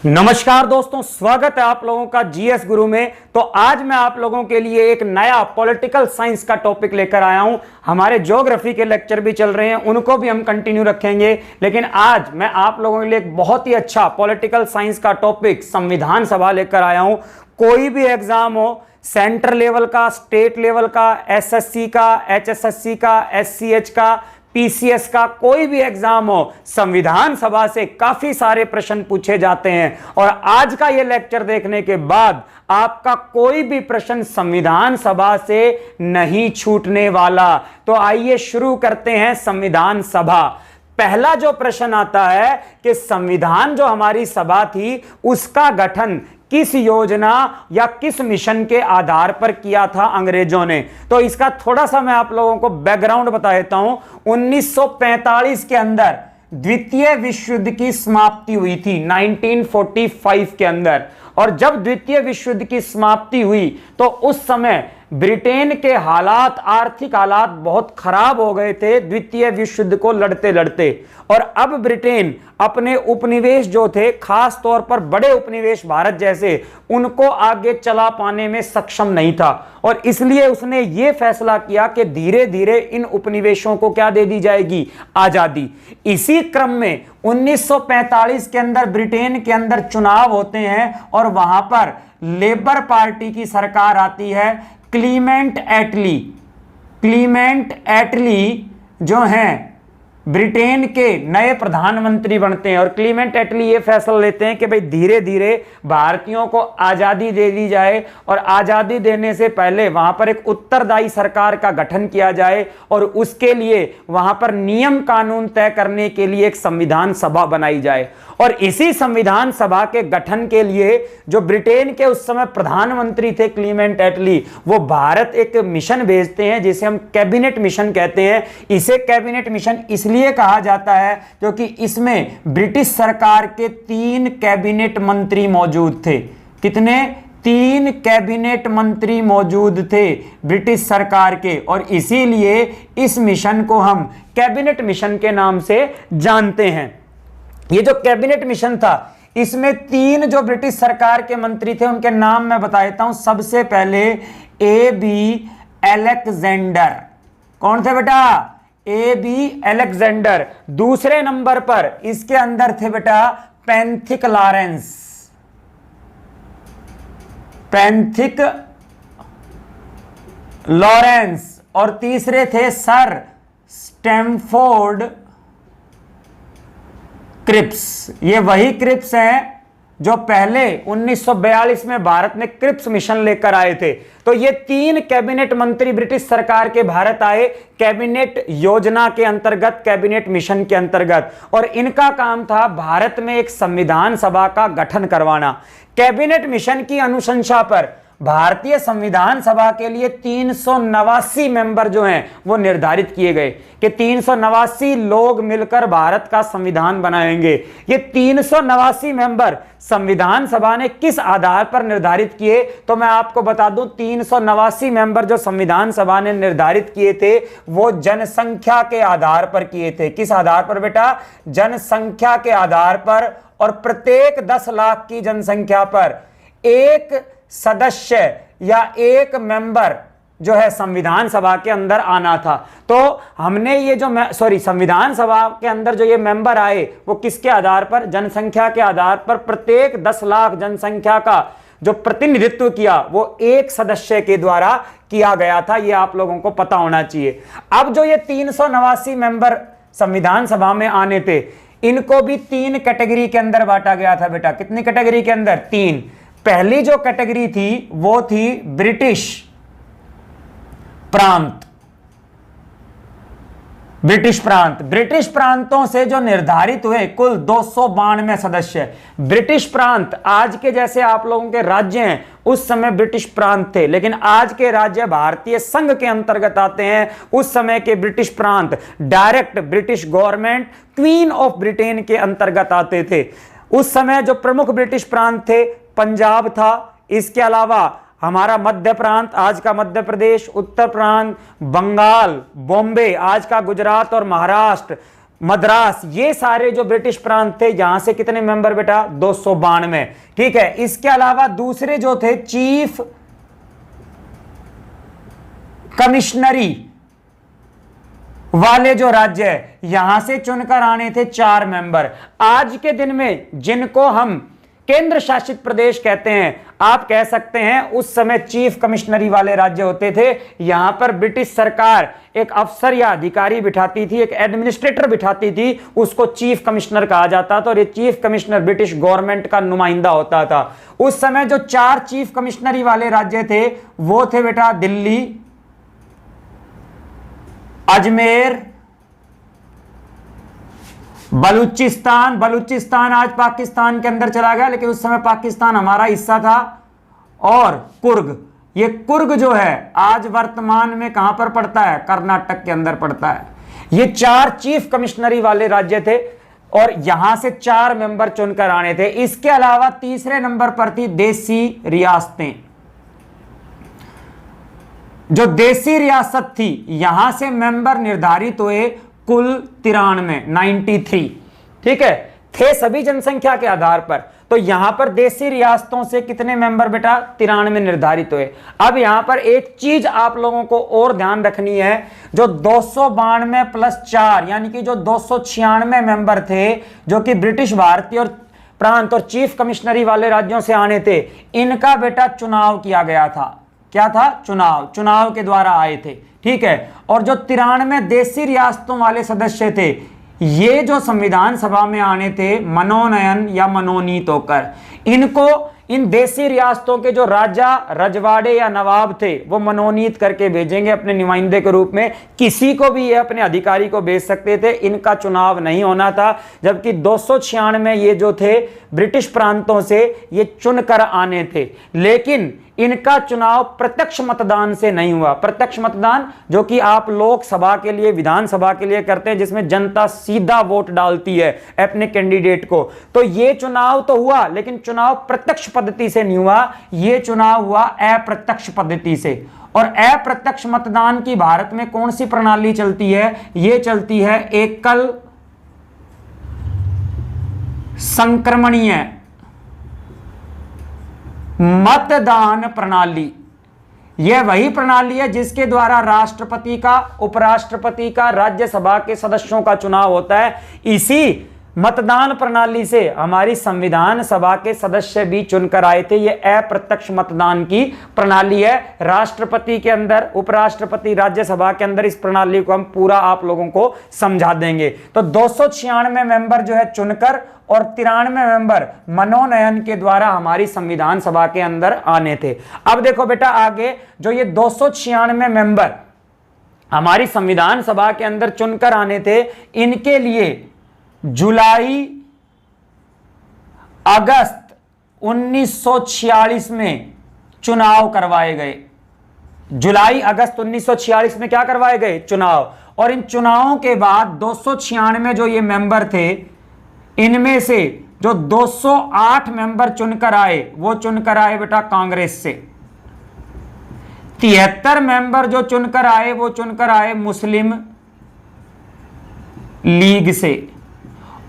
नमस्कार दोस्तों, स्वागत है आप लोगों का जीएस गुरु में। तो आज मैं आप लोगों के लिए एक नया पॉलिटिकल साइंस का टॉपिक लेकर आया हूं। हमारे ज्योग्राफी के लेक्चर भी चल रहे हैं, उनको भी हम कंटिन्यू रखेंगे, लेकिन आज मैं आप लोगों के लिए एक बहुत ही अच्छा पॉलिटिकल साइंस का टॉपिक संविधान सभा लेकर आया हूं। कोई भी एग्जाम हो, सेंट्रल लेवल का, स्टेट लेवल का, एसएससी का, एचएसएससी का, एससीएच का, पीसीएस का, कोई भी एग्जाम हो, संविधान सभा से काफी सारे प्रश्न पूछे जाते हैं। और आज का यह लेक्चर देखने के बाद आपका कोई भी प्रश्न संविधान सभा से नहीं छूटने वाला। तो आइए शुरू करते हैं संविधान सभा। पहला जो प्रश्न आता है कि संविधान जो हमारी सभा थी उसका गठन किस योजना या किस मिशन के आधार पर किया था अंग्रेजों ने। तो इसका थोड़ा सा मैं आप लोगों को बैकग्राउंड बता देता हूं। 1945 के अंदर द्वितीय विश्व युद्ध की समाप्ति हुई थी 1945 के अंदर। और जब द्वितीय विश्व युद्ध की समाप्ति हुई तो उस समय ब्रिटेन के हालात, आर्थिक हालात बहुत खराब हो गए थे द्वितीय विश्व युद्ध को लड़ते लड़ते। और अब ब्रिटेन अपने उपनिवेश जो थे, खास तौर पर बड़े उपनिवेश भारत जैसे, उनको आगे चला पाने में सक्षम नहीं था। और इसलिए उसने ये फैसला किया कि धीरे धीरे इन उपनिवेशों को क्या दे दी जाएगी, आजादी। इसी क्रम में 1945 के अंदर ब्रिटेन के अंदर चुनाव होते हैं और वहां पर लेबर पार्टी की सरकार आती है। क्लीमेंट एटली जो हैं ब्रिटेन के नए प्रधानमंत्री बनते हैं। और क्लीमेंट एटली ये फैसला लेते हैं कि भाई धीरे धीरे भारतीयों को आजादी दे दी जाए और आजादी देने से पहले वहां पर एक उत्तरदायी सरकार का गठन किया जाए और उसके लिए वहां पर नियम कानून तय करने के लिए एक संविधान सभा बनाई जाए। और इसी संविधान सभा के गठन के लिए जो ब्रिटेन के उस समय प्रधानमंत्री थे क्लीमेंट एटली, वो भारत एक मिशन भेजते हैं जिसे हम कैबिनेट मिशन कहते हैं। इसे कैबिनेट मिशन इसलिए कहा जाता है क्योंकि इसमें ब्रिटिश सरकार के 3 कैबिनेट मंत्री मौजूद थे। कितने? 3 कैबिनेट मंत्री मौजूद थे ब्रिटिश सरकार के। और इसीलिए इस मिशन को हम कैबिनेट मिशन के नाम से जानते हैं। ये जो कैबिनेट मिशन था, इसमें 3 जो ब्रिटिश सरकार के मंत्री थे उनके नाम मैं बता देता हूं। सबसे पहले AB अलेक्जेंडर। कौन थे बेटा? AB Alexander. दूसरे नंबर पर इसके अंदर थे बेटा पैंथिक लॉरेंस। और तीसरे थे सर स्टैमफोर्ड क्रिप्स। ये वही क्रिप्स हैं जो पहले 1942 में भारत में क्रिप्स मिशन लेकर आए थे। तो ये 3 कैबिनेट मंत्री ब्रिटिश सरकार के भारत आए कैबिनेट योजना के अंतर्गत, कैबिनेट मिशन के अंतर्गत। और इनका काम था भारत में एक संविधान सभा का गठन करवाना। कैबिनेट मिशन की अनुशंसा पर भारतीय संविधान सभा के लिए 389 मेंबर जो हैं वो निर्धारित किए गए कि 389 लोग मिलकर भारत का संविधान बनाएंगे। ये 389 मेंबर संविधान सभा ने किस आधार पर निर्धारित किए? तो मैं आपको बता दूं, 389 मेंबर जो संविधान सभा ने निर्धारित किए थे वो जनसंख्या के आधार पर किए थे। किस आधार पर बेटा? जनसंख्या के आधार पर। और प्रत्येक 10 लाख की जनसंख्या पर एक सदस्य या एक मेंबर जो है संविधान सभा के अंदर आना था। तो हमने ये जो संविधान सभा के अंदर जो ये मेंबर आए वो किसके आधार पर? जनसंख्या के आधार पर। प्रत्येक 10 लाख जनसंख्या का जो प्रतिनिधित्व किया वो एक सदस्य के द्वारा किया गया था। ये आप लोगों को पता होना चाहिए। अब जो ये 389 मेंबर संविधान सभा में आने थे, इनको भी 3 कैटेगरी के अंदर बांटा गया था बेटा। कितनी कैटेगरी के अंदर? 3। पहली जो कैटेगरी थी वो थी ब्रिटिश प्रांत। ब्रिटिश प्रांतों से जो निर्धारित हुए कुल 292 सदस्य। ब्रिटिश प्रांत आज के जैसे आप लोगों के राज्य हैं, उस समय ब्रिटिश प्रांत थे, लेकिन आज के राज्य भारतीय संघ के अंतर्गत आते हैं। उस समय के ब्रिटिश प्रांत direct British government, queen of Britain के अंतर्गत आते थे। उस समय जो प्रमुख ब्रिटिश प्रांत थे, पंजाब था, इसके अलावा हमारा मध्य प्रांत, आज का मध्य प्रदेश, उत्तर प्रांत, बंगाल, बॉम्बे, आज का गुजरात और महाराष्ट्र, मद्रास, ये सारे जो ब्रिटिश प्रांत थे, यहां से कितने मेंबर बेटा? 292। ठीक है, इसके अलावा दूसरे जो थे चीफ कमिश्नरी वाले जो राज्य है, यहां से चुनकर आने थे 4 मेंबर। आज के दिन में जिनको हम केंद्र शासित प्रदेश कहते हैं, आप कह सकते हैं उस समय चीफ कमिश्नरी वाले राज्य होते थे। यहां पर ब्रिटिश सरकार एक अफसर या अधिकारी बिठाती थी, एक एडमिनिस्ट्रेटर बिठाती थी, उसको चीफ कमिश्नर कहा जाता था, और ये चीफ कमिश्नर ब्रिटिश गवर्नमेंट का नुमाइंदा होता था। उस समय जो 4 चीफ कमिश्नरी वाले राज्य थे वो थे बेटा दिल्ली, अजमेर, बलूचिस्तान। बलूचिस्तान आज पाकिस्तान के अंदर चला गया, लेकिन उस समय पाकिस्तान हमारा हिस्सा था। और कुर्ग, ये कुर्ग जो है आज वर्तमान में कहां पर पड़ता है? कर्नाटक के अंदर पड़ता है। ये 4 चीफ कमिश्नरी वाले राज्य थे और यहां से 4 मेंबर चुनकर आने थे। इसके अलावा तीसरे नंबर पर थी देसी रियासतें। जो देसी रियासत थी, यहां से मेंबर निर्धारित हुए कुल 93। ठीक है, थे सभी जनसंख्या के आधार पर। तो यहां पर देसी रियासतों से कितने मेंबर बेटा? 93 निर्धारित हुए। अब यहां पर एक चीज आप लोगों को और ध्यान रखनी है, जो 292 प्लस 4 यानी कि जो 296 मेंबर थे, जो कि ब्रिटिश भारतीय और प्रांत और चीफ कमिश्नरी वाले राज्यों से आने थे, इनका बेटा चुनाव किया गया था। क्या था? चुनाव के द्वारा आए थे। ठीक है, और जो 93 देसी रियासतों वाले सदस्य थे, ये जो संविधान सभा में आने थे मनोनयन या मनोनीत होकर, इनको इन देसी रियासतों के जो राजा, रजवाड़े या नवाब थे, वो मनोनीत करके भेजेंगे अपने नुमाइंदे के रूप में। किसी को भी ये अपने अधिकारी को भेज सकते थे, इनका चुनाव नहीं होना था। जबकि 296 ये जो थे ब्रिटिश प्रांतों से ये चुनकर आने थे, लेकिन इनका चुनाव प्रत्यक्ष मतदान से नहीं हुआ। प्रत्यक्ष मतदान जो कि आप लोकसभा के लिए, विधानसभा के लिए करते हैं, जिसमें जनता सीधा वोट डालती है अपने कैंडिडेट को। तो ये चुनाव तो हुआ, लेकिन चुनाव प्रत्यक्ष पद्धति से नहीं हुआ, ये चुनाव हुआ अप्रत्यक्ष पद्धति से। और अप्रत्यक्ष मतदान की भारत में कौन सी प्रणाली चलती है? ये चलती है एकल संक्रमणीय मतदान प्रणाली। यह वही प्रणाली है जिसके द्वारा राष्ट्रपति का, उपराष्ट्रपति का, राज्यसभा के सदस्यों का चुनाव होता है। इसी मतदान प्रणाली से हमारी संविधान सभा के सदस्य भी चुनकर आए थे। यह अप्रत्यक्ष मतदान की प्रणाली है। राष्ट्रपति के अंदर, उपराष्ट्रपति, राज्यसभा के अंदर इस प्रणाली को हम पूरा आप लोगों को समझा देंगे। तो 296 मेंबर जो है चुनकर और 93 मेंबर मनोनयन के द्वारा हमारी संविधान सभा के अंदर आने थे। अब देखो बेटा आगे, जो ये 296 मेंबर हमारी संविधान सभा के अंदर चुनकर आने थे, इनके लिए जुलाई अगस्त 1946 में चुनाव करवाए गए। जुलाई अगस्त 1946 में क्या करवाए गए? चुनाव। और इन चुनावों के बाद 296 जो ये मेंबर थे, इनमें से जो 208 मेंबर चुनकर आए, वो चुनकर आए बेटा कांग्रेस से। 73 मेंबर जो चुनकर आए, वो चुनकर आए मुस्लिम लीग से।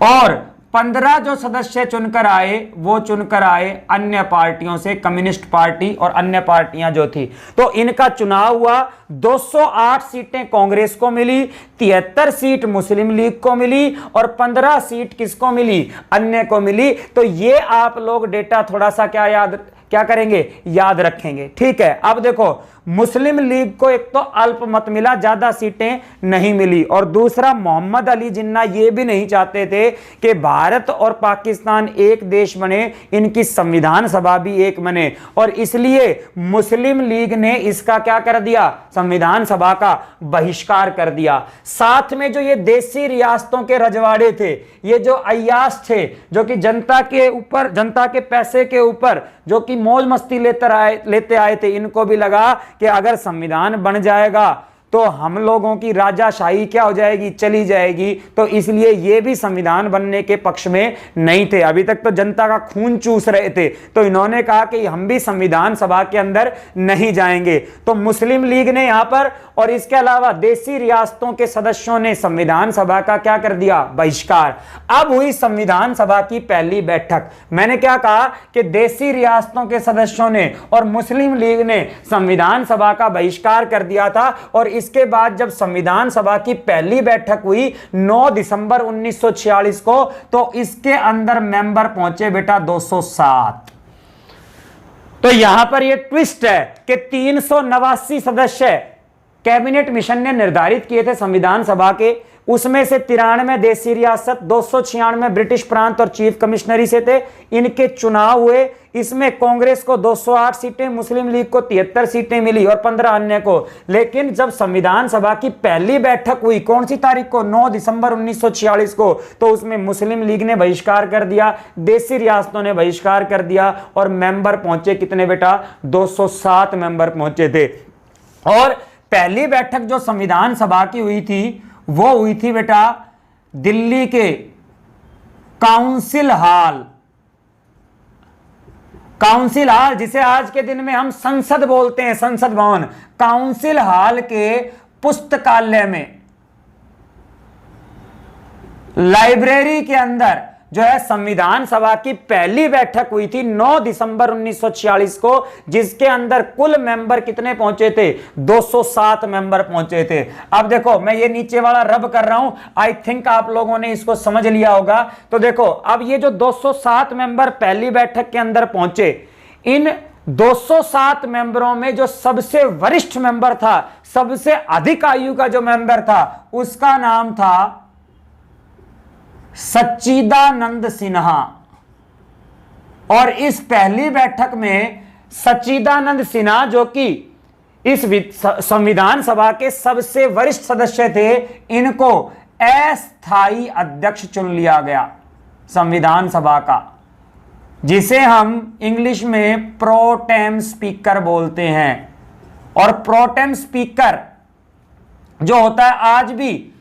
और 15 जो सदस्य चुनकर आए, वो चुनकर आए अन्य पार्टियों से, कम्युनिस्ट पार्टी और अन्य पार्टियां जो थी। तो इनका चुनाव हुआ। 208 सीटें कांग्रेस को मिली, 73 सीट मुस्लिम लीग को मिली और 15 सीट किसको मिली? अन्य को मिली। तो ये आप लोग डेटा थोड़ा सा क्या करेंगे? याद रखेंगे। ठीक है, अब देखो, मुस्लिम लीग को एक तो अल्प मत मिला, ज्यादा सीटें नहीं मिली, और दूसरा मोहम्मद अली जिन्ना ये भी नहीं चाहते थे कि भारत और पाकिस्तान एक देश बने, इनकी संविधान सभा भी एक बने, और इसलिए मुस्लिम लीग ने इसका क्या कर दिया? संविधान सभा का बहिष्कार कर दिया। साथ में जो ये देसी रियासतों के रजवाड़े थे, ये जो अय्याश थे, जो कि जनता के ऊपर, जनता के पैसे के ऊपर जो कि मौज मस्ती लेते आए थे, इनको भी लगा कि अगर संविधान बन जाएगा तो हम लोगों की राजाशाही क्या हो जाएगी, चली जाएगी। तो इसलिए ये भी संविधान बनने के पक्ष में नहीं थे। अभी तक तो जनता का खून चूस रहे थे, तो इन्होंने कहा कि हम भी संविधान सभा के अंदर नहीं जाएंगे। तो मुस्लिम लीग ने यहां पर और इसके अलावा देशी रियासतों के सदस्यों ने संविधान सभा का क्या कर दिया, बहिष्कार। अब हुई संविधान सभा की पहली बैठक। मैंने क्या कहा कि देशी रियासतों के सदस्यों ने और मुस्लिम लीग ने संविधान सभा का बहिष्कार कर दिया था। और इसके बाद जब संविधान सभा की पहली बैठक हुई 9 दिसंबर 1946 को, तो इसके अंदर मेंबर पहुंचे बेटा 207। तो यहां पर यह ट्विस्ट है कि 389 सदस्य कैबिनेट मिशन ने निर्धारित किए थे संविधान सभा के, उसमें से 93 देशी रियासत, 296 ब्रिटिश प्रांत और चीफ कमिश्नरी से थे। इनके चुनाव हुए, इसमें कांग्रेस को 208 सीटें, मुस्लिम लीग को 73 सीटें मिली और 15 अन्य को। लेकिन जब संविधान सभा की पहली बैठक हुई कौन सी तारीख को, 9 दिसंबर 1946 को, तो उसमें मुस्लिम लीग ने बहिष्कार कर दिया, देशी रियासतों ने बहिष्कार कर दिया और मेंबर पहुंचे कितने बेटा, 207 मेंबर पहुंचे थे। और पहली बैठक जो संविधान सभा की हुई थी वो हुई थी बेटा दिल्ली के काउंसिल हाल, काउंसिल हाल जिसे आज के दिन में हम संसद बोलते हैं, संसद भवन, काउंसिल हाल के पुस्तकालय में, लाइब्रेरी के अंदर जो है संविधान सभा की पहली बैठक हुई थी 9 दिसंबर 1946 को, जिसके अंदर कुल मेंबर कितने पहुंचे थे, 207 मेंबर पहुंचे थे। अब देखो मैं ये नीचे वाला रब कर रहा हूं, आई थिंक आप लोगों ने इसको समझ लिया होगा। तो देखो अब ये जो 207 मेंबर पहली बैठक के अंदर पहुंचे, इन 207 मेंबरों में जो सबसे वरिष्ठ मेंबर था, सबसे अधिक आयु का जो मेंबर था, उसका नाम था सच्चिदानंद सिन्हा। और इस पहली बैठक में सच्चिदानंद सिन्हा, जो कि इस संविधान सभा के सबसे वरिष्ठ सदस्य थे, इनको अस्थायी अध्यक्ष चुन लिया गया संविधान सभा का, जिसे हम इंग्लिश में प्रोटेम स्पीकर बोलते हैं। और प्रोटेम स्पीकर जो होता है, आज भी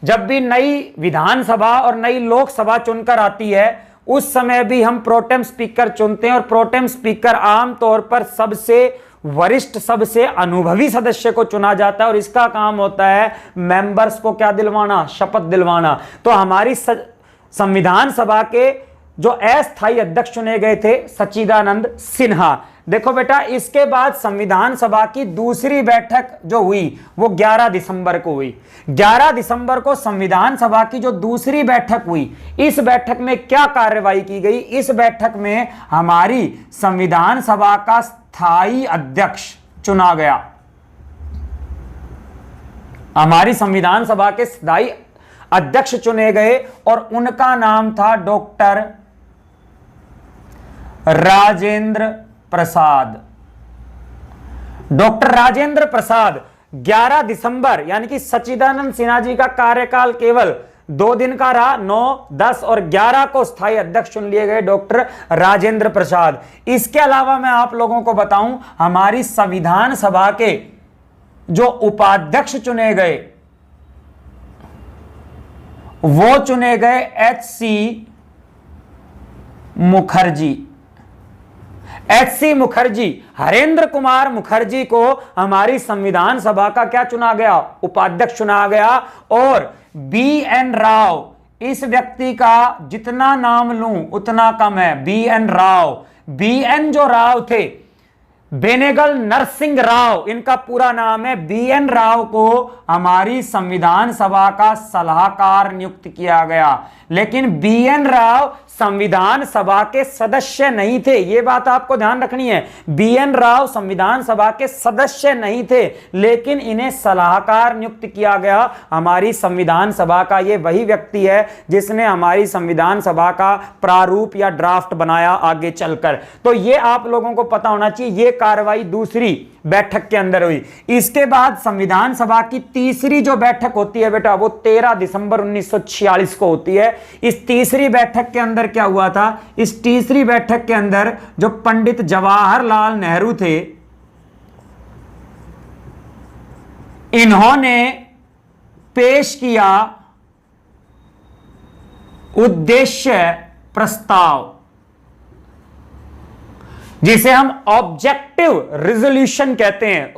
जब भी नई विधानसभा और नई लोकसभा चुनकर आती है, उस समय भी हम प्रोटेम स्पीकर चुनते हैं। और प्रोटेम स्पीकर आमतौर पर सबसे वरिष्ठ, सबसे अनुभवी सदस्य को चुना जाता है और इसका काम होता है मेंबर्स को क्या दिलवाना, शपथ दिलवाना। तो हमारी संविधान सभा के जो अस्थायी अध्यक्ष चुने गए थे सच्चिदानंद सिन्हा। देखो बेटा, इसके बाद संविधान सभा की दूसरी बैठक जो हुई वो 11 दिसंबर को हुई। 11 दिसंबर को संविधान सभा की जो दूसरी बैठक हुई, इस बैठक में क्या कार्यवाही की गई, इस बैठक में हमारी संविधान सभा का स्थायी अध्यक्ष चुना गया। हमारी संविधान सभा के स्थायी अध्यक्ष चुने गए और उनका नाम था डॉक्टर राजेंद्र प्रसाद। डॉक्टर राजेंद्र प्रसाद 11 दिसंबर, यानी कि सच्चिदानंद सिन्हा जी का कार्यकाल केवल 2 दिन का रहा, 9, 10 और 11 को स्थायी अध्यक्ष चुन लिए गए डॉक्टर राजेंद्र प्रसाद। इसके अलावा मैं आप लोगों को बताऊं, हमारी संविधान सभा के जो उपाध्यक्ष चुने गए वो चुने गए एच.सी. मुखर्जी। एच.सी. मुखर्जी, हरेंद्र कुमार मुखर्जी को हमारी संविधान सभा का क्या चुना गया, उपाध्यक्ष चुना गया। और बी.एन. राव, इस व्यक्ति का जितना नाम लूं उतना कम है, बी.एन. राव। बी.एन. जो राव थे, बेनेगल नरसिंह राव, इनका पूरा नाम है। बी.एन. राव को हमारी संविधान सभा का सलाहकार नियुक्त किया गया। लेकिन बी.एन. राव संविधान सभा के सदस्य नहीं थे, यह बात आपको ध्यान रखनी है। बी.एन. राव संविधान सभा के सदस्य नहीं थे, लेकिन इन्हें सलाहकार नियुक्त किया गया हमारी संविधान सभा का। यह वही व्यक्ति है जिसने हमारी संविधान सभा का प्रारूप या ड्राफ्ट बनाया आगे चलकर। तो यह आप लोगों को पता होना चाहिए। यह कार्रवाई दूसरी बैठक के अंदर हुई। इसके बाद संविधान सभा की तीसरी जो बैठक होती है बेटा, वो 13 दिसंबर 1946 को होती है। इस तीसरी बैठक के अंदर क्या हुआ था, इस तीसरी बैठक के अंदर जो पंडित जवाहरलाल नेहरू थे, इन्होंने पेश किया उद्देश्य प्रस्ताव, जिसे हम ऑब्जेक्टिव रिजोल्यूशन कहते हैं।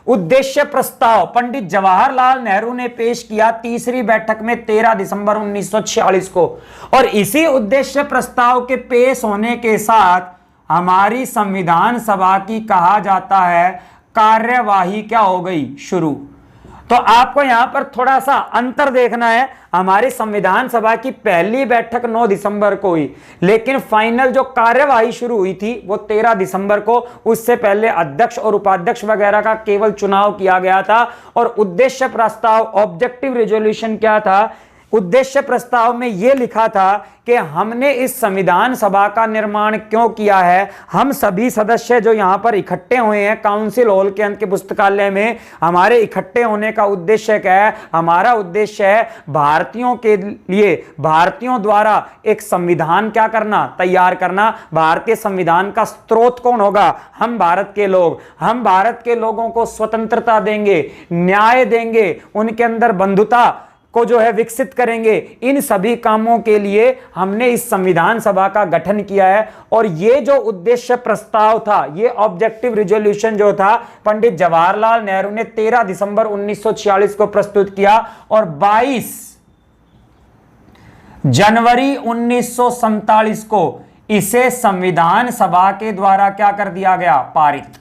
उद्देश्य प्रस्ताव पंडित जवाहरलाल नेहरू ने पेश किया तीसरी बैठक में 13 दिसंबर 1946 को, और इसी उद्देश्य प्रस्ताव के पेश होने के साथ हमारी संविधान सभा की कहा जाता है कार्यवाही क्या हो गई, शुरू। तो आपको यहां पर थोड़ा सा अंतर देखना है। हमारी संविधान सभा की पहली बैठक 9 दिसंबर को हुई, लेकिन फाइनल जो कार्यवाही शुरू हुई थी वो 13 दिसंबर को। उससे पहले अध्यक्ष और उपाध्यक्ष वगैरह का केवल चुनाव किया गया था। और उद्देश्य प्रस्ताव, ऑब्जेक्टिव रेजोल्यूशन क्या था? उद्देश्य प्रस्ताव में यह लिखा था कि हमने इस संविधान सभा का निर्माण क्यों किया है। हम सभी सदस्य जो यहां पर इकट्ठे हुए हैं काउंसिल हॉल के अंदर के पुस्तकालय में, हमारे इकट्ठे होने का उद्देश्य क्या है? हमारा उद्देश्य है भारतीयों के लिए, भारतीयों द्वारा एक संविधान क्या करना, तैयार करना। भारतीय संविधान का स्रोत कौन होगा? हम भारत के लोग। हम भारत के लोगों को स्वतंत्रता देंगे, न्याय देंगे, उनके अंदर बंधुता को जो है विकसित करेंगे। इन सभी कामों के लिए हमने इस संविधान सभा का गठन किया है। और ये जो उद्देश्य प्रस्ताव था, ये ऑब्जेक्टिव रिजोल्यूशन जो था, पंडित जवाहरलाल नेहरू ने 13 दिसंबर 1946 को प्रस्तुत किया और 22 जनवरी 1947 को इसे संविधान सभा के द्वारा क्या कर दिया गया, पारित।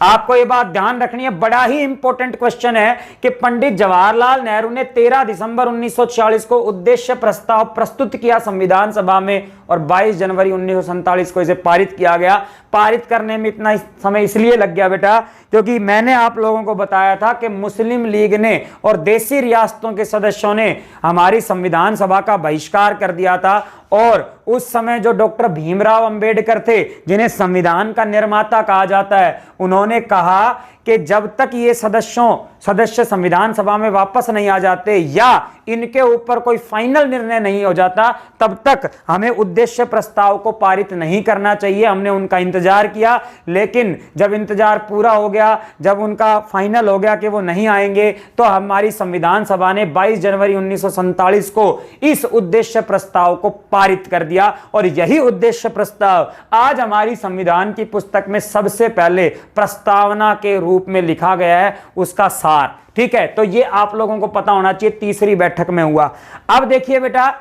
आपको यह बात ध्यान रखनी है, बड़ा ही इंपॉर्टेंट क्वेश्चन है कि पंडित जवाहरलाल नेहरू ने 13 दिसंबर 1946 को उद्देश्य प्रस्ताव प्रस्तुत किया संविधान सभा में और 22 जनवरी 1947 को इसे पारित किया गया। पारित करने में इतना समय इसलिए लग गया बेटा क्योंकि मैंने आप लोगों को बताया था कि मुस्लिम लीग ने और देशी रियासतों के सदस्यों ने हमारी संविधान सभा का बहिष्कार कर दिया था। और उस समय जो डॉक्टर भीमराव अंबेडकर थे, जिन्हें संविधान का निर्माता कहा जाता है, उन्होंने कहा कि जब तक ये सदस्य संविधान सभा में वापस नहीं आ जाते या इनके ऊपर कोई फाइनल निर्णय नहीं हो जाता, तब तक हमें उद्देश्य प्रस्ताव को पारित नहीं करना चाहिए। हमने उनका इंतजार किया, लेकिन जब इंतजार पूरा हो गया, जब उनका फाइनल हो गया कि वो नहीं आएंगे, तो हमारी संविधान सभा ने 22 जनवरी 1947 को इस उद्देश्य प्रस्ताव को पारित कर दिया। और यही उद्देश्य प्रस्ताव आज हमारी संविधान की पुस्तक में सबसे पहले प्रस्तावना के रूप में लिखा गया है, उसका सार। ठीक है, तो ये आप लोगों को पता होना चाहिए, तीसरी बैठक में हुआ। अब देखिए बेटा,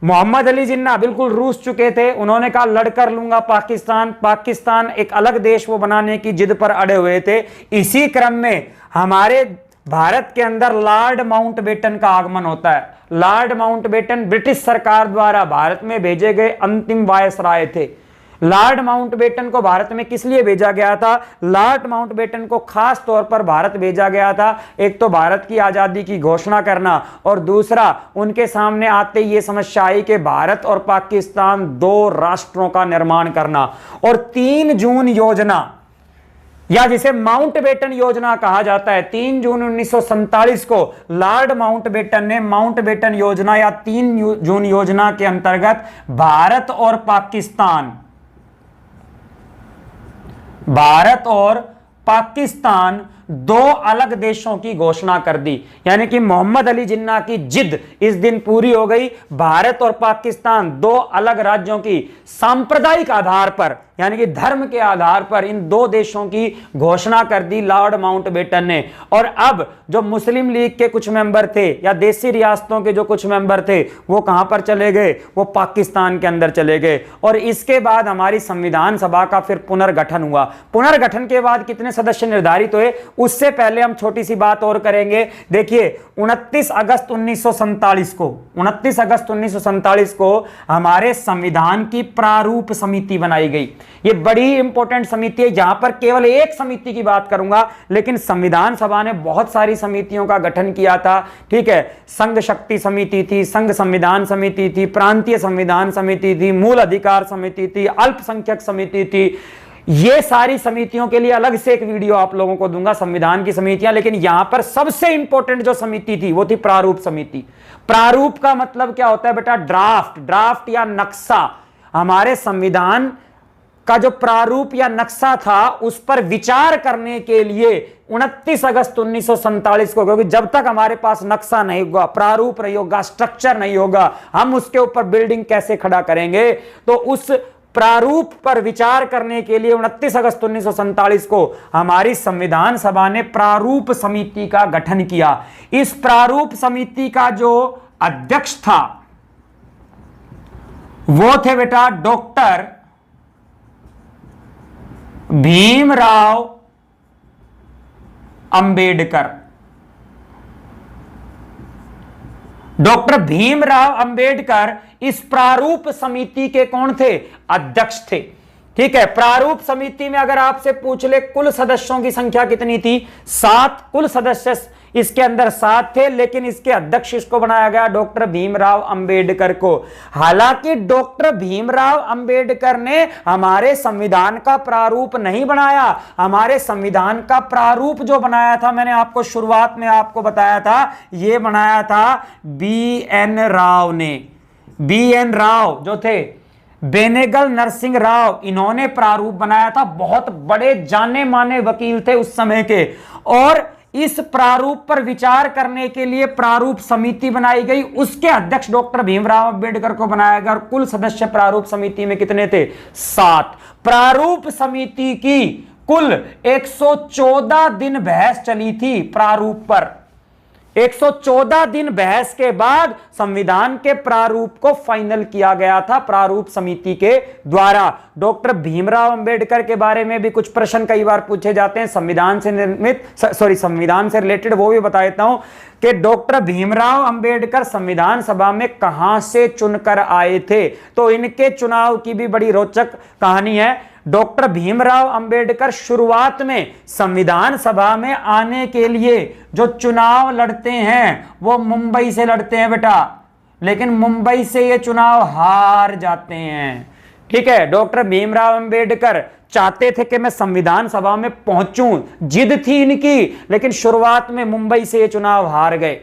मोहम्मद अली जिन्ना बिल्कुल रूस चुके थे। उन्होंने कहा लड़ कर लूंगा पाकिस्तान एक अलग देश वो बनाने की जिद पर अड़े हुए थे। इसी क्रम में हमारे भारत के अंदर लॉर्ड माउंटबेटन का आगमन होता है। लॉर्ड माउंटबेटन ब्रिटिश सरकार द्वारा भारत में भेजे गए अंतिम वायसराय थे। लॉर्ड माउंटबेटन को भारत में किस लिए भेजा गया था? लॉर्ड माउंटबेटन को खास तौर पर भारत भेजा गया था, एक तो भारत की आजादी की घोषणा करना, और दूसरा उनके सामने आते ये समस्या आई कि भारत और पाकिस्तान 2 राष्ट्रों का निर्माण करना। और 3 जून योजना, या जिसे माउंटबेटन योजना कहा जाता है, 3 जून 1947 को लॉर्ड माउंटबेटन ने माउंटबेटन योजना या 3 जून योजना के अंतर्गत भारत और पाकिस्तान 2 अलग देशों की घोषणा कर दी। यानी कि मोहम्मद अली जिन्ना की जिद इस दिन पूरी हो गई। भारत और पाकिस्तान 2 अलग राज्यों की सांप्रदायिक आधार पर, यानी कि धर्म के आधार पर, इन 2 देशों की घोषणा कर दी लॉर्ड माउंटबेटन ने। और अब जो मुस्लिम लीग के कुछ मेंबर थे या देशी रियासतों के जो कुछ मेंबर थे, वो कहां पर चले गए? वो पाकिस्तान के अंदर चले गए। और इसके बाद हमारी संविधान सभा का फिर पुनर्गठन हुआ। पुनर्गठन के बाद कितने सदस्य निर्धारित हुए, उससे पहले हम छोटी सी बात और करेंगे। देखिए 29 अगस्त 1947 को हमारे संविधान की प्रारूप समिति बनाई गई। ये बड़ी इंपॉर्टेंट समिति है। यहां पर केवल एक समिति की बात करूंगा, लेकिन संविधान सभा ने बहुत सारी समितियों का गठन किया था। ठीक है, संघ शक्ति समिति थी, संघ संविधान समिति थी, प्रांतीय संविधान समिति थी, मूल अधिकार समिति थी, अल्पसंख्यक समिति थी। ये सारी समितियों के लिए अलग से एक वीडियो आप लोगों को दूंगा, संविधान की समितियां। लेकिन यहां पर सबसे इंपॉर्टेंट जो समिति थी वो थी प्रारूप समिति। प्रारूप का मतलब क्या होता है बेटा? ड्राफ्ट या नक्शा। हमारे संविधान का जो प्रारूप या नक्शा था उस पर विचार करने के लिए 29 अगस्त 1947 को, क्योंकि जब तक हमारे पास नक्शा नहीं होगा, प्रारूप नहीं होगा, स्ट्रक्चर नहीं होगा, हम उसके ऊपर बिल्डिंग कैसे खड़ा करेंगे। तो उस प्रारूप पर विचार करने के लिए 29 अगस्त 1947 को हमारी संविधान सभा ने प्रारूप समिति का गठन किया। इस प्रारूप समिति का जो अध्यक्ष था वो थे बेटा डॉक्टर भीमराव अंबेडकर। डॉक्टर भीमराव अंबेडकर इस प्रारूप समिति के कौन थे? अध्यक्ष थे। ठीक है, प्रारूप समिति में अगर आपसे पूछ ले कुल सदस्यों की संख्या कितनी थी? 7 कुल सदस्य इसके अंदर 7 थे, लेकिन इसके अध्यक्ष इसको बनाया गया डॉक्टर भीमराव अंबेडकर को। हालांकि डॉक्टर भीमराव अंबेडकर ने हमारे संविधान का प्रारूप नहीं बनाया। हमारे संविधान का प्रारूप जो बनाया था, मैंने आपको शुरुआत में आपको बताया था, यह बनाया था बी.एन. राव ने। बी.एन. राव जो थे, बेनेगल नरसिंह राव, इन्होंने प्रारूप बनाया था। बहुत बड़े जाने माने वकील थे उस समय के। और इस प्रारूप पर विचार करने के लिए प्रारूप समिति बनाई गई, उसके अध्यक्ष डॉक्टर भीमराव अंबेडकर को बनाया गया। और कुल सदस्य प्रारूप समिति में कितने थे? 7। प्रारूप समिति की कुल 114 दिन बहस चली थी प्रारूप पर। 114 दिन बहस के बाद संविधान के प्रारूप को फाइनल किया गया था प्रारूप समिति के द्वारा। डॉक्टर भीमराव अंबेडकर के बारे में भी कुछ प्रश्न कई बार पूछे जाते हैं, संविधान से रिलेटेड, वो भी बता देता हूं कि डॉक्टर भीमराव अंबेडकर संविधान सभा में कहां से चुनकर आए थे। तो इनके चुनाव की भी बड़ी रोचक कहानी है। डॉक्टर भीमराव अंबेडकर शुरुआत में संविधान सभा में आने के लिए जो चुनाव लड़ते हैं वो मुंबई से लड़ते हैं बेटा, लेकिन मुंबई से ये चुनाव हार जाते हैं। ठीक है, डॉक्टर भीमराव अंबेडकर चाहते थे कि मैं संविधान सभा में पहुंचूं, जिद थी इनकी, लेकिन शुरुआत में मुंबई से ये चुनाव हार गए।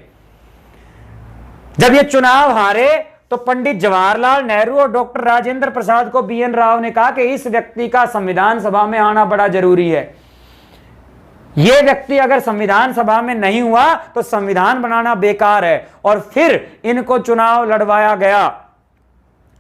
जब ये चुनाव हारे तो पंडित जवाहरलाल नेहरू और डॉक्टर राजेंद्र प्रसाद को बी.एन. राव ने कहा कि इस व्यक्ति का संविधान सभा में आना बड़ा जरूरी है। यह व्यक्ति अगर संविधान सभा में नहीं हुआ तो संविधान बनाना बेकार है। और फिर इनको चुनाव लड़वाया गया।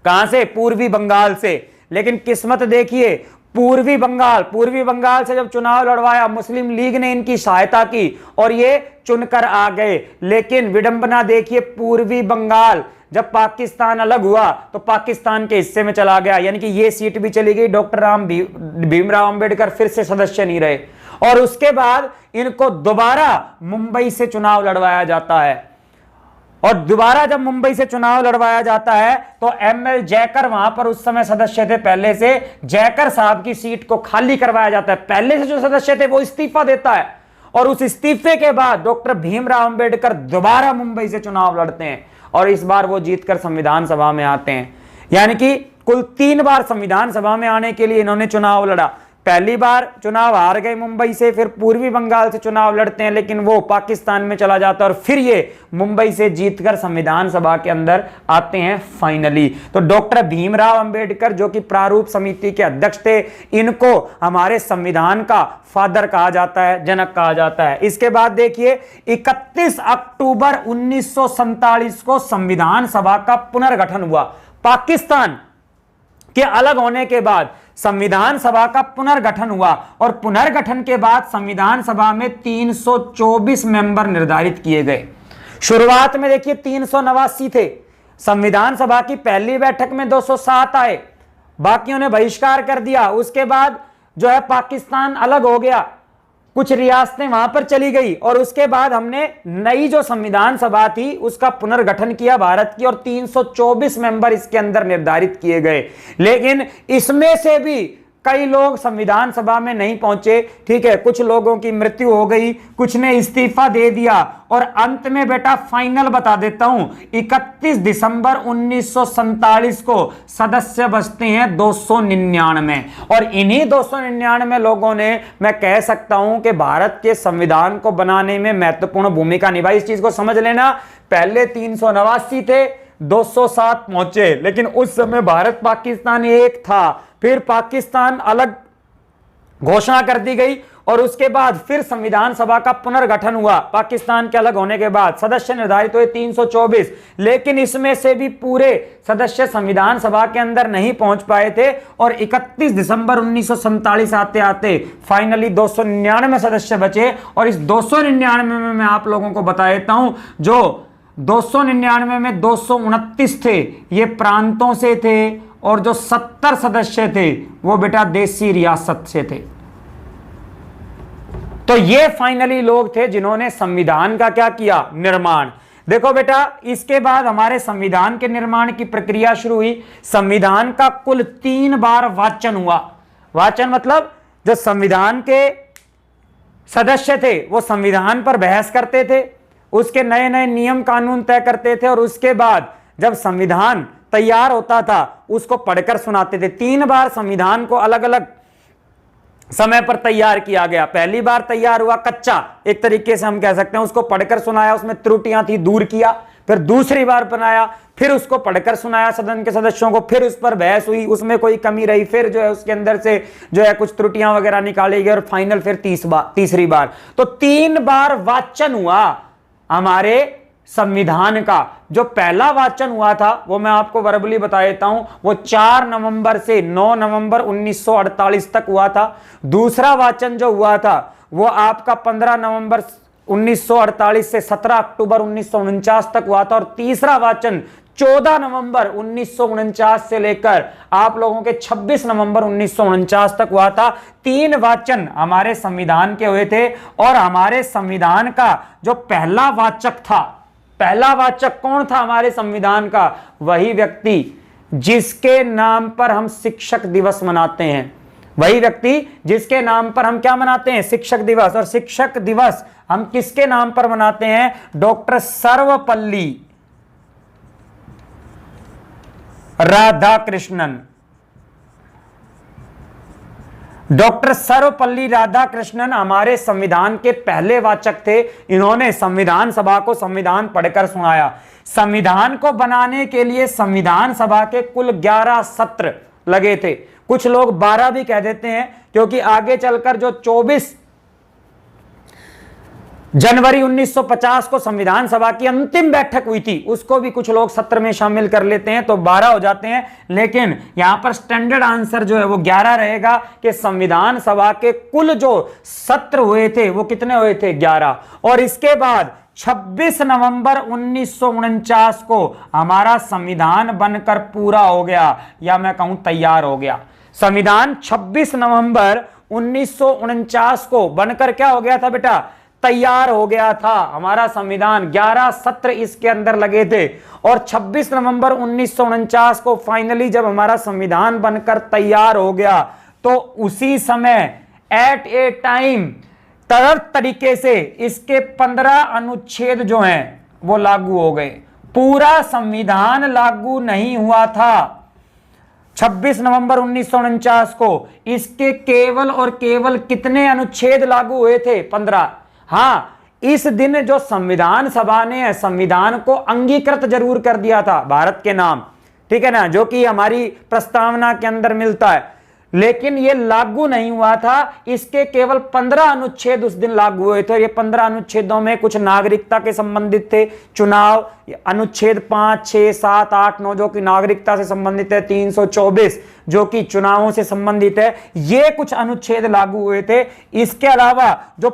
कहां से? पूर्वी बंगाल से। लेकिन किस्मत देखिए, पूर्वी बंगाल से जब चुनाव लड़वाया, मुस्लिम लीग ने इनकी सहायता की और ये चुनकर आ गए। लेकिन विडंबना देखिए, पूर्वी बंगाल जब पाकिस्तान अलग हुआ तो पाकिस्तान के हिस्से में चला गया, यानी कि ये सीट भी चली गई। डॉक्टर भीमराव अंबेडकर फिर से सदस्य नहीं रहे। और उसके बाद इनको दोबारा मुंबई से चुनाव लड़वाया जाता है। और दोबारा जब मुंबई से चुनाव लड़वाया जाता है तो एम.एल. जयकर वहां पर उस समय सदस्य थे पहले से। जयकर साहब की सीट को खाली करवाया जाता है। पहले से जो सदस्य थे वो इस्तीफा देता है और उस इस्तीफे के बाद डॉक्टर भीमराव अंबेडकर दोबारा मुंबई से चुनाव लड़ते हैं और इस बार वो जीतकर संविधान सभा में आते हैं। यानी कि कुल 3 बार संविधान सभा में आने के लिए इन्होंने चुनाव लड़ा। पहली बार चुनाव हार गए मुंबई से, फिर पूर्वी बंगाल से चुनाव लड़ते हैं लेकिन वो पाकिस्तान में चला जाता है और फिर ये मुंबई से जीतकर संविधान सभा के अंदर आते हैं फाइनली। तो डॉक्टर भीमराव अंबेडकर जो कि प्रारूप समिति के अध्यक्ष थे, इनको हमारे संविधान का फादर कहा जाता है, जनक कहा जाता है। इसके बाद देखिए 31 अक्टूबर 1947 को संविधान सभा का पुनर्गठन हुआ। पाकिस्तान के अलग होने के बाद संविधान सभा का पुनर्गठन हुआ और पुनर्गठन के बाद संविधान सभा में 324 मेंबर निर्धारित किए गए। शुरुआत में देखिए 389 थे। संविधान सभा की पहली बैठक में 207 आए, बाकियों ने बहिष्कार कर दिया। उसके बाद जो है पाकिस्तान अलग हो गया, कुछ रियासतें वहां पर चली गई और उसके बाद हमने नई जो संविधान सभा थी उसका पुनर्गठन किया भारत की और 324 मेंबर इसके अंदर निर्धारित किए गए। लेकिन इसमें से भी कई लोग संविधान सभा में नहीं पहुंचे। ठीक है, कुछ लोगों की मृत्यु हो गई, कुछ ने इस्तीफा दे दिया और अंत में बेटा फाइनल बता देता हूं, 31 दिसंबर 1947 को सदस्य बचते हैं 299 और इन्हीं 299 लोगों ने, मैं कह सकता हूं कि भारत के संविधान को बनाने में महत्वपूर्ण भूमिका निभाई। इस चीज को समझ लेना, पहले 389 थे, 207 पहुंचे, लेकिन उस समय भारत पाकिस्तान एक था, फिर पाकिस्तान अलग घोषणा कर दी गई और उसके बाद फिर संविधान सभा का पुनर्गठन हुआ। पाकिस्तान के अलग होने के बाद सदस्य निर्धारित हुए 324, लेकिन इसमें से भी पूरे सदस्य संविधान सभा के अंदर नहीं पहुंच पाए थे और 31 दिसंबर 1947 आते आते फाइनली 299 सदस्य बचे। और इस 299 में मैं आप लोगों को बता देता हूं, जो 299 में 229 थे ये प्रांतों से थे और जो 70 सदस्य थे वो बेटा देशी रियासत से थे। तो ये फाइनली लोग थे जिन्होंने संविधान का क्या किया, निर्माण। देखो बेटा, इसके बाद हमारे संविधान के निर्माण की प्रक्रिया शुरू हुई। संविधान का कुल 3 बार वाचन हुआ। वाचन मतलब जो संविधान के सदस्य थे वो संविधान पर बहस करते थे, उसके नए नए नियम कानून तय करते थे और उसके बाद जब संविधान तैयार होता था उसको पढ़कर सुनाते थे। 3 बार संविधान को अलग अलग समय पर तैयार किया गया। पहली बार तैयार हुआ कच्चा, एक तरीके से हम कह सकते हैं, उसको पढ़कर सुनाया, उसमें त्रुटियां थी दूर किया। फिर दूसरी बार बनाया, फिर उसको पढ़कर सुनाया सदन के सदस्यों को, फिर उस पर बहस हुई, उसमें कोई कमी रही, फिर जो है उसके अंदर से जो है कुछ त्रुटियां वगैरह निकाली गई और फाइनल फिर तीसरी बार। तो 3 बार वाचन हुआ हमारे संविधान का। जो पहला वाचन हुआ था वो मैं आपको वर्बली बता देता हूं, वो 4 नवंबर से 9 नवंबर 1948 तक हुआ था। दूसरा वाचन जो हुआ था वो आपका 15 नवंबर 1948 से 17 अक्टूबर 1949 तक हुआ था। और तीसरा वाचन 14 नवंबर 1949 से लेकर आप लोगों के 26 नवंबर 1949 तक हुआ था। 3 वाचन हमारे संविधान के हुए थे। और हमारे संविधान का जो पहला वाचक था, पहला वाचक कौन था हमारे संविधान का? वही व्यक्ति जिसके नाम पर हम शिक्षक दिवस मनाते हैं, वही व्यक्ति जिसके नाम पर हम क्या मनाते हैं? शिक्षक दिवस। और शिक्षक दिवस हम किसके नाम पर मनाते हैं? डॉक्टर सर्वपल्ली राधाकृष्णन। डॉक्टर सर्वपल्ली राधाकृष्णन हमारे संविधान के पहले वाचक थे। इन्होंने संविधान सभा को संविधान पढ़कर सुनाया। संविधान को बनाने के लिए संविधान सभा के कुल 11 सत्र लगे थे। कुछ लोग 12 भी कह देते हैं, क्योंकि आगे चलकर जो 24 जनवरी 1950 को संविधान सभा की अंतिम बैठक हुई थी उसको भी कुछ लोग सत्र में शामिल कर लेते हैं, तो 12 हो जाते हैं। लेकिन यहां पर स्टैंडर्ड आंसर जो है वो 11 रहेगा कि संविधान सभा के कुल जो सत्र हुए थे वो कितने हुए थे? 11। और इसके बाद 26 नवंबर 1949 को हमारा संविधान बनकर पूरा हो गया, या मैं कहूं तैयार हो गया। संविधान 26 नवंबर 1949 को बनकर क्या हो गया था बेटा? तैयार हो गया था हमारा संविधान। 11 सत्र इसके अंदर लगे थे और 26 नवंबर 1949 को फाइनली जब हमारा संविधान बनकर तैयार हो गया तो उसी समय एट ए टाइम तरह तरीके से इसके 15 अनुच्छेद जो हैं वो लागू हो गए। पूरा संविधान लागू नहीं हुआ था 26 नवंबर 1949 को। इसके केवल और केवल कितने अनुच्छेद लागू हुए थे? 15। हाँ, इस दिन जो संविधान सभा ने संविधान को अंगीकृत जरूर कर दिया था भारत के नाम, ठीक है ना, जो कि हमारी प्रस्तावना के अंदर मिलता है, लेकिन यह लागू नहीं हुआ था। इसके केवल 15 अनुच्छेद उस दिन लागू हुए थे। ये 15 अनुच्छेदों में कुछ नागरिकता के संबंधित थे, चुनाव अनुच्छेद 5, 6, 7, 8, 9 जो कि नागरिकता से संबंधित है, 324 जो कि चुनावों से संबंधित है, ये कुछ अनुच्छेद लागू हुए थे। इसके अलावा जो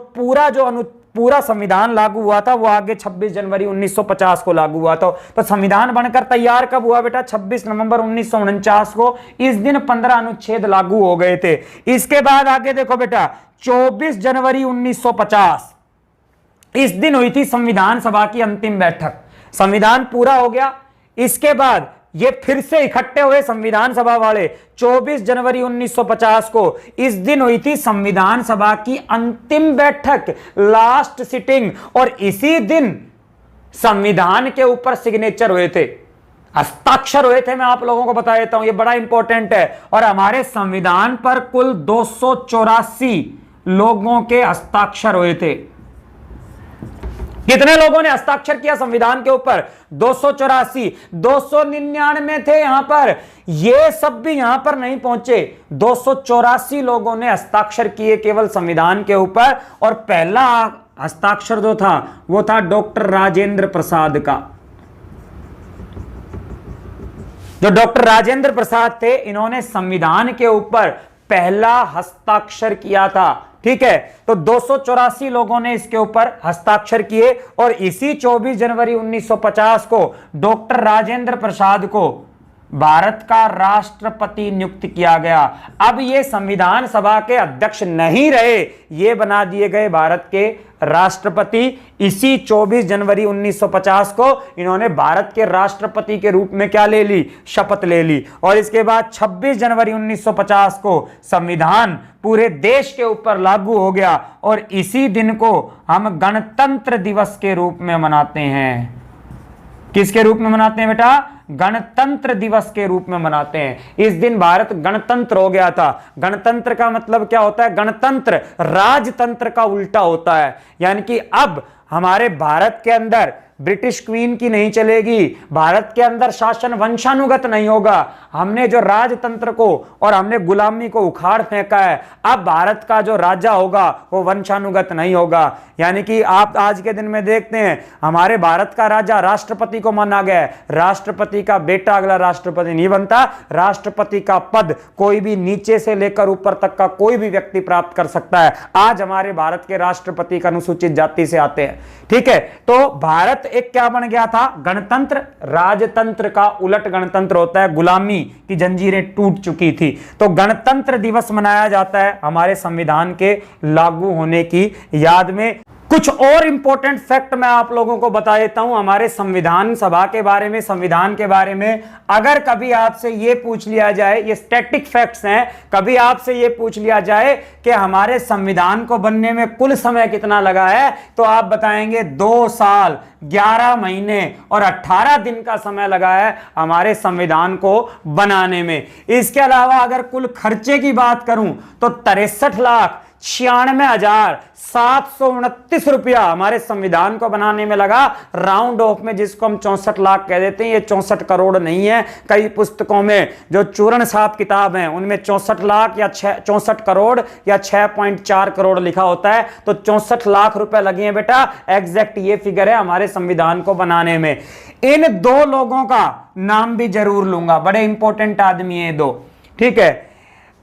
पूरा संविधान लागू हुआ था वो आगे 26 जनवरी 1950 को लागू हुआ था। तो संविधान बनकर तैयार कब हुआ बेटा? 26 नवंबर 1949 को। इस दिन 15 अनुच्छेद लागू हो गए थे। इसके बाद आगे देखो बेटा, 24 जनवरी 1950 इस दिन हुई थी संविधान सभा की अंतिम बैठक। संविधान पूरा हो गया। इसके बाद ये फिर से इकट्ठे हुए संविधान सभा वाले। 24 जनवरी 1950 को इस दिन हुई थी संविधान सभा की अंतिम बैठक, लास्ट सिटिंग, और इसी दिन संविधान के ऊपर सिग्नेचर हुए थे, हस्ताक्षर हुए थे। मैं आप लोगों को बता देता हूं, ये बड़ा इंपॉर्टेंट है। और हमारे संविधान पर कुल 284 लोगों के हस्ताक्षर हुए थे। कितने लोगों ने हस्ताक्षर किया संविधान के ऊपर? 284। 299 थे यहां पर, ये सब भी यहां पर नहीं पहुंचे। 284 लोगों ने हस्ताक्षर किए केवल संविधान के ऊपर। और पहला हस्ताक्षर जो था वो था डॉक्टर राजेंद्र प्रसाद का। जो डॉक्टर राजेंद्र प्रसाद थे, इन्होंने संविधान के ऊपर पहला हस्ताक्षर किया था। ठीक है, तो 284 लोगों ने इसके ऊपर हस्ताक्षर किए और इसी 24 जनवरी 1950 को डॉक्टर राजेंद्र प्रसाद को भारत का राष्ट्रपति नियुक्त किया गया। अब ये संविधान सभा के अध्यक्ष नहीं रहे, ये बना दिए गए भारत के राष्ट्रपति। इसी 24 जनवरी 1950 को इन्होंने भारत के राष्ट्रपति के रूप में क्या ले ली? शपथ ले ली। और इसके बाद 26 जनवरी 1950 को संविधान पूरे देश के ऊपर लागू हो गया और इसी दिन को हम गणतंत्र दिवस के रूप में मनाते हैं। किसके रूप में मनाते हैं बेटा? गणतंत्र दिवस के रूप में मनाते हैं। इस दिन भारत गणतंत्र हो गया था। गणतंत्र का मतलब क्या होता है? गणतंत्र राजतंत्र का उल्टा होता है। यानी कि अब हमारे भारत के अंदर ब्रिटिश क्वीन की नहीं चलेगी, भारत के अंदर शासन वंशानुगत नहीं होगा। हमने जो राजतंत्र को और हमने गुलामी को उखाड़ फेंका है, अब भारत का जो राजा होगा वो वंशानुगत नहीं होगा। यानी कि आप आज के दिन में देखते हैं हमारे भारत का राजा राष्ट्रपति को माना गया है। राष्ट्रपति का बेटा अगला राष्ट्रपति नहीं बनता। राष्ट्रपति का पद कोई भी नीचे से लेकर ऊपर तक का कोई भी व्यक्ति प्राप्त कर सकता है। आज हमारे भारत के राष्ट्रपति का अनुसूचित जाति से आते हैं। ठीक है, तो भारत एक क्या बन गया था? गणतंत्र। राजतंत्र का उलट गणतंत्र होता है, गुलामी की जंजीरें टूट चुकी थी। तो गणतंत्र दिवस मनाया जाता है हमारे संविधान के लागू होने की याद में। कुछ और इंपॉर्टेंट फैक्ट मैं आप लोगों को बता देता हूं हमारे संविधान सभा के बारे में, संविधान के बारे में। अगर कभी आपसे यह पूछ लिया जाए, ये स्टैटिक फैक्ट्स हैं, कभी आपसे यह पूछ लिया जाए कि हमारे संविधान को बनने में कुल समय कितना लगा है, तो आप बताएंगे 2 साल 11 महीने और 18 दिन का समय लगा है हमारे संविधान को बनाने में। इसके अलावा अगर कुल खर्चे की बात करूं तो 63,96,729 रुपया हमारे संविधान को बनाने में लगा। राउंड ऑफ में जिसको हम 64 लाख कह देते हैं, ये 64 करोड़ नहीं है। कई पुस्तकों में जो चूर्ण साहब किताब हैं उनमें 64 लाख या 64 करोड़ या 6.4 करोड़ लिखा होता है। तो 64 लाख रुपए लगे हैं बेटा, एग्जैक्ट ये फिगर है हमारे संविधान को बनाने में। इन 2 लोगों का नाम भी जरूर लूंगा, बड़े इंपॉर्टेंट आदमी है 2। ठीक है,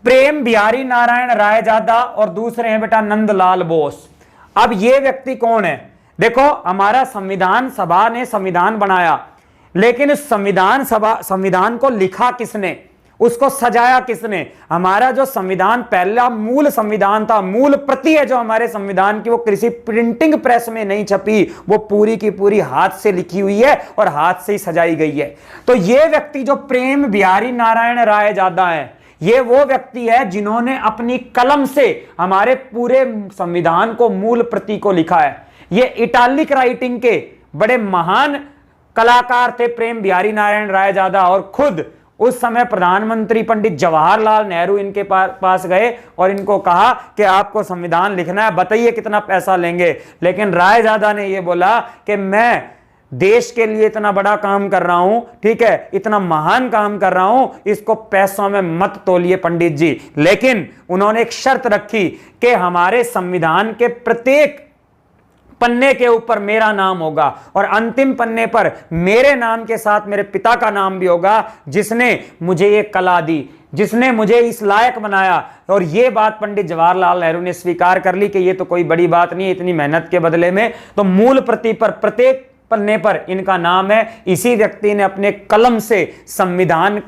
प्रेम बिहारी नारायण रायजादा और दूसरे हैं बेटा नंदलाल बोस। अब ये व्यक्ति कौन है? देखो, हमारा संविधान सभा ने संविधान बनाया, लेकिन इस संविधान को लिखा किसने? उसको सजाया किसने? हमारा जो संविधान पहला मूल संविधान था, मूल प्रति है जो हमारे संविधान की, वो किसी प्रिंटिंग प्रेस में नहीं छपी, वो पूरी की पूरी हाथ से लिखी हुई है और हाथ से ही सजाई गई है। तो ये व्यक्ति जो प्रेम बिहारी नारायण रायजादा है, ये वो व्यक्ति है जिन्होंने अपनी कलम से हमारे पूरे संविधान को, मूल प्रति को लिखा है। ये इटालिक राइटिंग के बड़े महान कलाकार थे प्रेम बिहारी नारायण रायजादा, और खुद उस समय प्रधानमंत्री पंडित जवाहरलाल नेहरू इनके पास गए और इनको कहा कि आपको संविधान लिखना है, बताइए कितना पैसा लेंगे। लेकिन रायजादा ने यह बोला कि मैं देश के लिए इतना बड़ा काम कर रहा हूं, ठीक है, इतना महान काम कर रहा हूं, इसको पैसों में मत तोलिए पंडित जी। लेकिन उन्होंने एक शर्त रखी कि हमारे संविधान के प्रत्येक पन्ने के ऊपर मेरा नाम होगा और अंतिम पन्ने पर मेरे नाम के साथ मेरे पिता का नाम भी होगा, जिसने मुझे ये कला दी, जिसने मुझे इस लायक बनाया। और ये बात पंडित जवाहरलाल नेहरू ने स्वीकार कर ली कि ये तो कोई बड़ी बात नहीं है इतनी मेहनत के बदले में। तो मूल प्रति पर प्रत्येक पन्ने पर इनका नाम है। इसी व्यक्ति ने अपने कलम से संविधान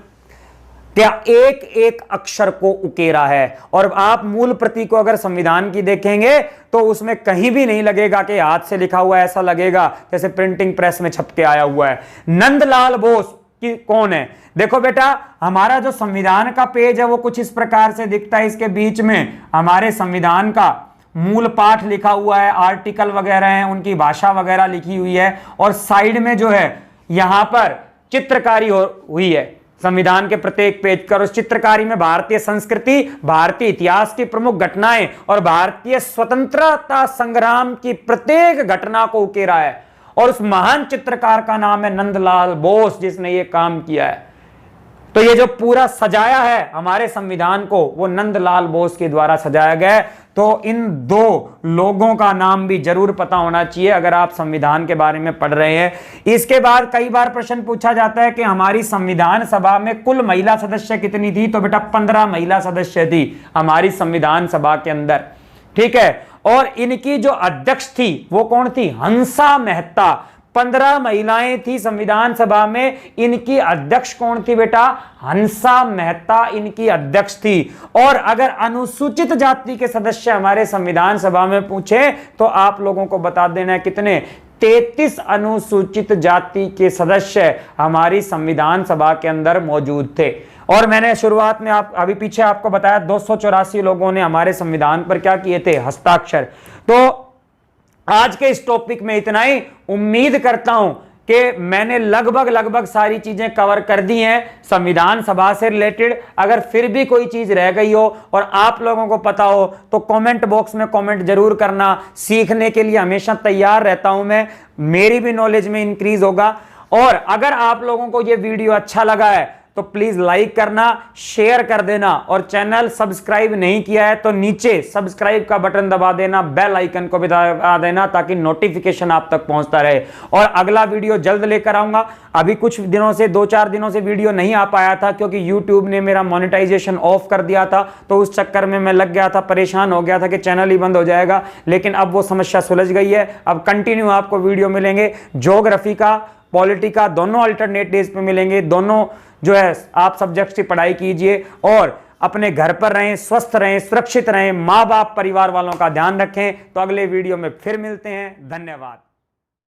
क्या एक एक अक्षर को उकेरा है। और आप मूल प्रति को अगर संविधान की देखेंगे तो उसमें कहीं भी नहीं लगेगा कि हाथ से लिखा हुआ है, ऐसा लगेगा जैसे प्रिंटिंग प्रेस में छप के आया हुआ है। नंदलाल बोस की कौन है? देखो बेटा, हमारा जो संविधान का पेज है वो कुछ इस प्रकार से दिखता है। इसके बीच में हमारे संविधान का मूल पाठ लिखा हुआ है, आर्टिकल वगैरह हैं, उनकी भाषा वगैरह लिखी हुई है, और साइड में जो है यहां पर चित्रकारी हुई है। संविधान के प्रत्येक पेज पर। उस चित्रकारी में भारतीय संस्कृति, भारतीय इतिहास की प्रमुख घटनाएं और भारतीय स्वतंत्रता संग्राम की प्रत्येक घटना को उकेरा है। और उस महान चित्रकार का नाम है नंदलाल बोस, जिसने ये काम किया है। तो ये जो पूरा सजाया है हमारे संविधान को, वो नंदलाल बोस के द्वारा सजाया गया है। तो इन दो लोगों का नाम भी जरूर पता होना चाहिए अगर आप संविधान के बारे में पढ़ रहे हैं। इसके बाद कई बार प्रश्न पूछा जाता है कि हमारी संविधान सभा में कुल महिला सदस्य कितनी थी? तो बेटा 15 महिला सदस्य थी हमारी संविधान सभा के अंदर, ठीक है। और इनकी जो अध्यक्ष थी वो कौन थी? हंसा मेहता। 15 महिलाएं थी संविधान सभा में, इनकी अध्यक्ष कौन थी बेटा? हंसा मेहता इनकी अध्यक्ष थी। और अगर अनुसूचित जाति के सदस्य हमारे संविधान सभा में पूछे तो आप लोगों को बता देना है कितने? 33 अनुसूचित जाति के सदस्य हमारी संविधान सभा के अंदर मौजूद थे। और मैंने शुरुआत में अभी पीछे आपको बताया 284 लोगों ने हमारे संविधान पर क्या किए थे? हस्ताक्षर। तो आज के इस टॉपिक में इतना ही। उम्मीद करता हूं कि मैंने लगभग सारी चीजें कवर कर दी हैं संविधान सभा से रिलेटेड। अगर फिर भी कोई चीज रह गई हो और आप लोगों को पता हो तो कमेंट बॉक्स में कमेंट जरूर करना। सीखने के लिए हमेशा तैयार रहता हूं मैं, मेरी भी नॉलेज में इंक्रीज होगा। और अगर आप लोगों को यह वीडियो अच्छा लगा है तो प्लीज लाइक करना, शेयर कर देना, और चैनल सब्सक्राइब नहीं किया है तो नीचे सब्सक्राइब का बटन दबा देना, बेल आइकन को भी दबा देना ताकि नोटिफिकेशन आप तक पहुंचता रहे। और अगला वीडियो जल्द लेकर आऊंगा। अभी कुछ दिनों से 2-4 दिनों से वीडियो नहीं आ पाया था क्योंकि यूट्यूब ने मेरा मोनेटाइजेशन ऑफ कर दिया था, तो उस चक्कर में मैं लग गया था, परेशान हो गया था कि चैनल ही बंद हो जाएगा। लेकिन अब वो समस्या सुलझ गई है। अब कंटिन्यू आपको वीडियो मिलेंगे, ज्योग्राफी का, पॉलिटी का, दोनों अल्टरनेट डेज पे मिलेंगे। दोनों जो है आप सब्जेक्ट्स की पढ़ाई कीजिए और अपने घर पर रहें, स्वस्थ रहें, सुरक्षित रहें, माँ बाप परिवार वालों का ध्यान रखें। तो अगले वीडियो में फिर मिलते हैं। धन्यवाद।